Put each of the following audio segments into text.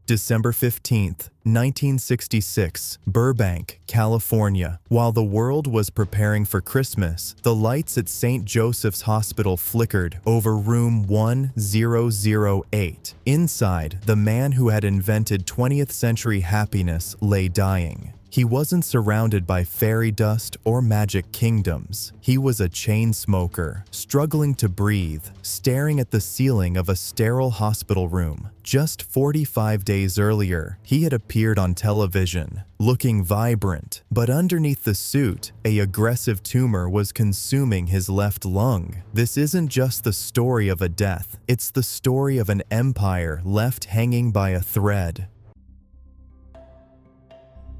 December 15th, 1966, Burbank, California. While the world was preparing for Christmas, the lights at St. Joseph's Hospital flickered over room 1008. Inside, the man who had invented 20th century happiness lay dying. He wasn't surrounded by fairy dust or magic kingdoms. He was a chain smoker, struggling to breathe, staring at the ceiling of a sterile hospital room. Just 45 days earlier, he had appeared on television, looking vibrant, but underneath the suit, an aggressive tumor was consuming his left lung. This isn't just the story of a death, it's the story of an empire left hanging by a thread.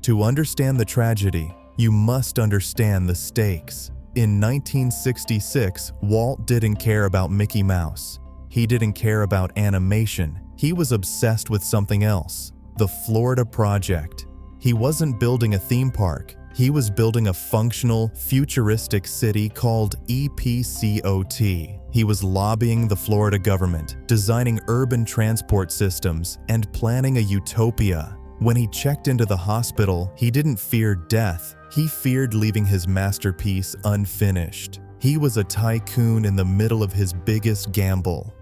To understand the tragedy, you must understand the stakes. In 1966, Walt didn't care about Mickey Mouse. He didn't care about animation. He was obsessed with something else, the Florida Project. He wasn't building a theme park. He was building a functional, futuristic city called EPCOT. He was lobbying the Florida government, designing urban transport systems, and planning a utopia. When he checked into the hospital, he didn't fear death. He feared leaving his masterpiece unfinished. He was a tycoon in the middle of his biggest gamble.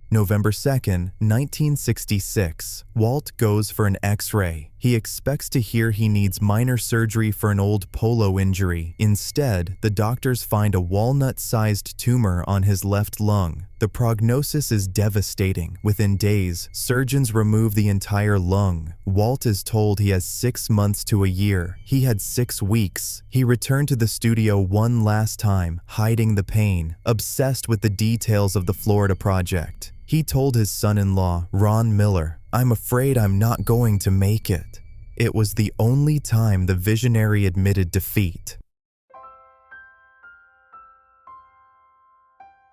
November 2nd, 1966. Walt goes for an X-ray. He expects to hear he needs minor surgery for an old polo injury. Instead, the doctors find a walnut-sized tumor on his left lung. The prognosis is devastating. Within days, surgeons remove the entire lung. Walt is told he has 6 months to a year. He had 6 weeks. He returned to the studio one last time, hiding the pain, obsessed with the details of the Florida Project. He told his son-in-law, Ron Miller, "I'm afraid I'm not going to make it." It was the only time the visionary admitted defeat.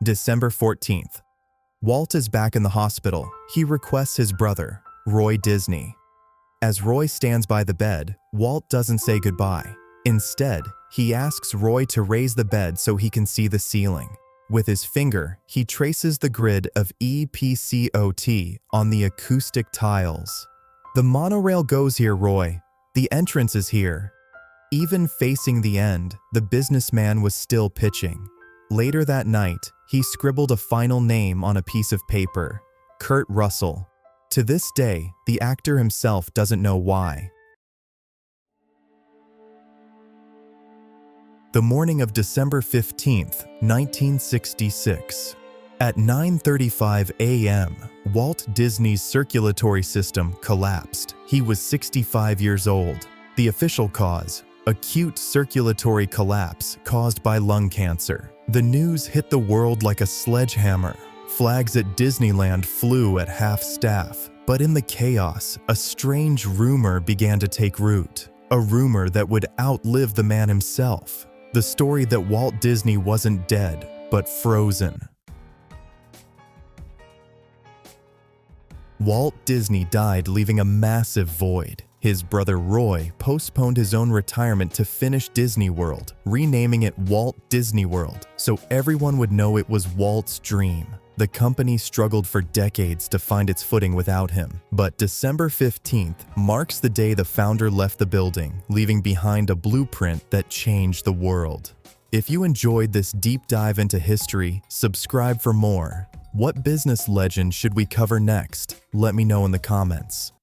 December 14th. Walt is back in the hospital. He requests his brother, Roy Disney. As Roy stands by the bed, Walt doesn't say goodbye. Instead, he asks Roy to raise the bed so he can see the ceiling. With his finger, he traces the grid of EPCOT on the acoustic tiles. "The monorail goes here, Roy. The entrance is here." Even facing the end, the businessman was still pitching. Later that night, he scribbled a final name on a piece of paper, Kurt Russell. To this day, the actor himself doesn't know why. The morning of December 15th, 1966. At 9:35 a.m., Walt Disney's circulatory system collapsed. He was 65 years old. The official cause: acute circulatory collapse caused by lung cancer. The news hit the world like a sledgehammer. Flags at Disneyland flew at half-staff. But in the chaos, a strange rumor began to take root. A rumor that would outlive the man himself. The story that Walt Disney wasn't dead, but frozen. Walt Disney died, leaving a massive void. His brother Roy postponed his own retirement to finish Disney World, renaming it Walt Disney World, so everyone would know it was Walt's dream. The company struggled for decades to find its footing without him, but December 15th marks the day the founder left the building, leaving behind a blueprint that changed the world. If you enjoyed this deep dive into history, subscribe for more. What business legend should we cover next? Let me know in the comments.